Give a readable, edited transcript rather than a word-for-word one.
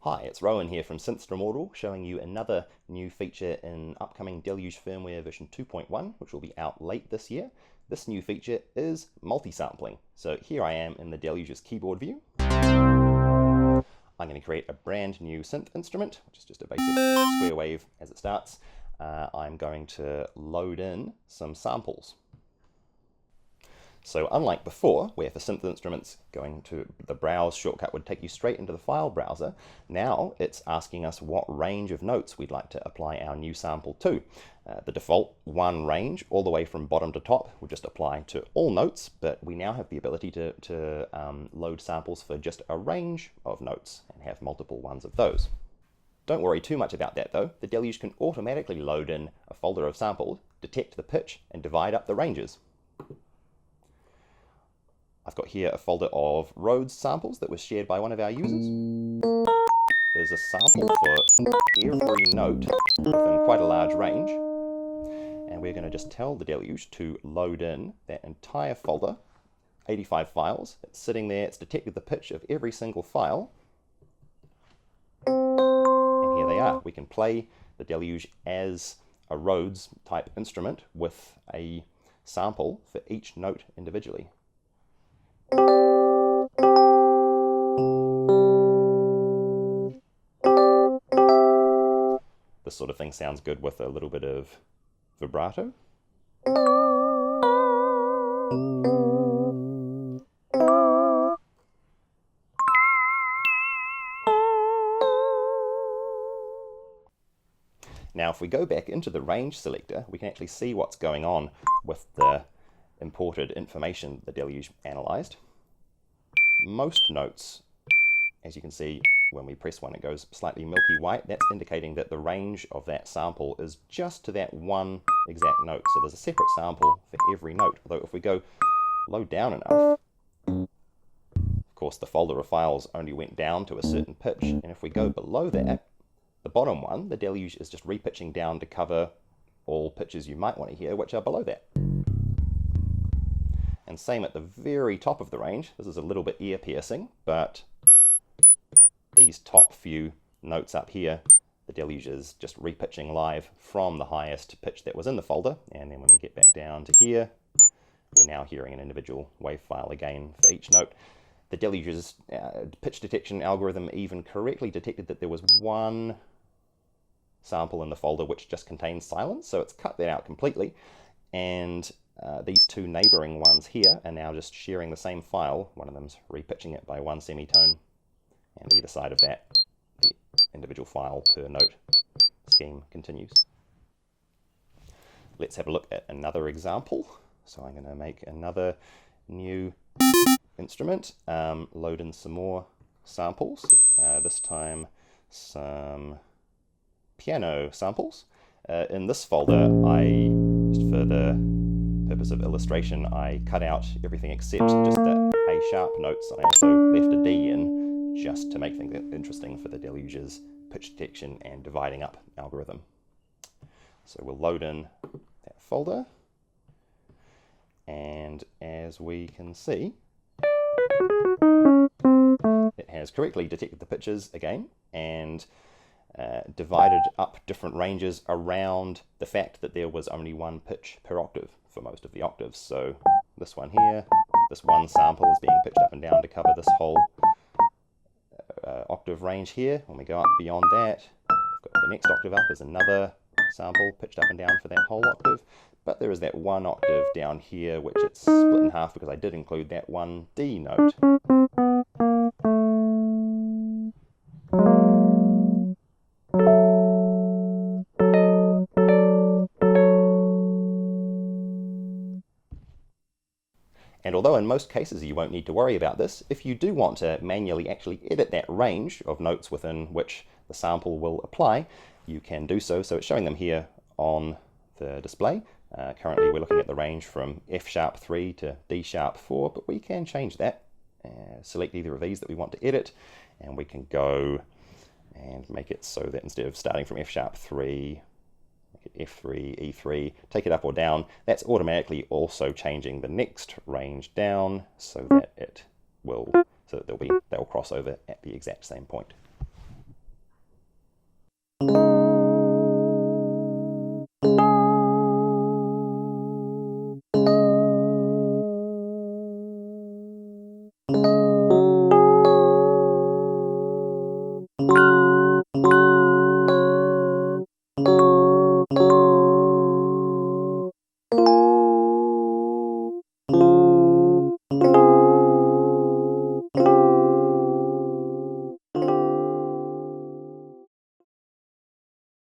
Hi, it's Rowan here from Synth showing you another new feature in upcoming Deluge Firmware version 2.1, which will be out late this year. This new feature is multi-sampling. So here I am in the Deluge's keyboard view. I'm going to create a brand new synth instrument, which is just a basic square wave as it starts. I'm going to load in some samples. So unlike before, where for synth instruments going to the browse shortcut would take you straight into the file browser, now it's asking us what range of notes we'd like to apply our new sample to. The default one range, all the way from bottom to top, will just apply to all notes, but we now have the ability to load samples for just a range of notes and have multiple ones of those. Don't worry too much about that though. The Deluge can automatically load in a folder of samples, detect the pitch, and divide up the ranges. I've got here a folder of Rhodes samples that was shared by one of our users. There's a sample for every note within quite a large range. And we're going to just tell the Deluge to load in that entire folder, 85 files. It's sitting there, it's detected the pitch of every single file. And here they are. We can play the Deluge as a Rhodes type instrument with a sample for each note individually. This sort of thing sounds good with a little bit of vibrato. Now if we go back into the range selector, we can actually see what's going on with the imported information the Deluge analyzed. Most notes, as you can see, when we press one, it goes slightly milky white. That's indicating that the range of that sample is just to that one exact note. So there's a separate sample for every note. Although if we go low down enough, of course the folder of files only went down to a certain pitch. And if we go below that, the bottom one, the Deluge is just repitching down to cover all pitches you might want to hear, which are below that. And same at the very top of the range. This is a little bit ear piercing, but these top few notes up here, the Deluge is just repitching live from the highest pitch that was in the folder. And then when we get back down to here, we're now hearing an individual wave file again for each note. The Deluge's pitch detection algorithm even correctly detected that there was one sample in the folder which just contains silence, so it's cut that out completely. And these two neighboring ones here are now just sharing the same file. One of them's repitching it by one semitone, and either side of that, the individual file per note scheme continues. Let's have a look at another example. So I'm going to make another new instrument, load in some more samples, this time some piano samples. In this folder, just for the purpose of illustration, I cut out everything except just the A sharp notes, and I also left a D in just to make things interesting for the Deluge's pitch detection and dividing up algorithm. So we'll load in that folder, and as we can see, it has correctly detected the pitches again and divided up different ranges around the fact that there was only one pitch per octave for most of the octaves. So this one here, this one sample is being pitched up and down to cover this whole octave range here. When we go up beyond that, we've got the next octave up is another sample pitched up and down for that whole octave. But there is that one octave down here which it's split in half because I did include that one D note. And although in most cases you won't need to worry about this, if you do want to manually actually edit that range of notes within which the sample will apply, you can do so. So it's showing them here on the display. Currently we're looking at the range from F sharp 3 to D sharp 4, but we can change that. Select either of these that we want to edit, and we can go and make it so that instead of starting from F sharp 3, F3, E3, take it up or down. That's automatically also changing the next range down so that they'll cross over at the exact same point. you.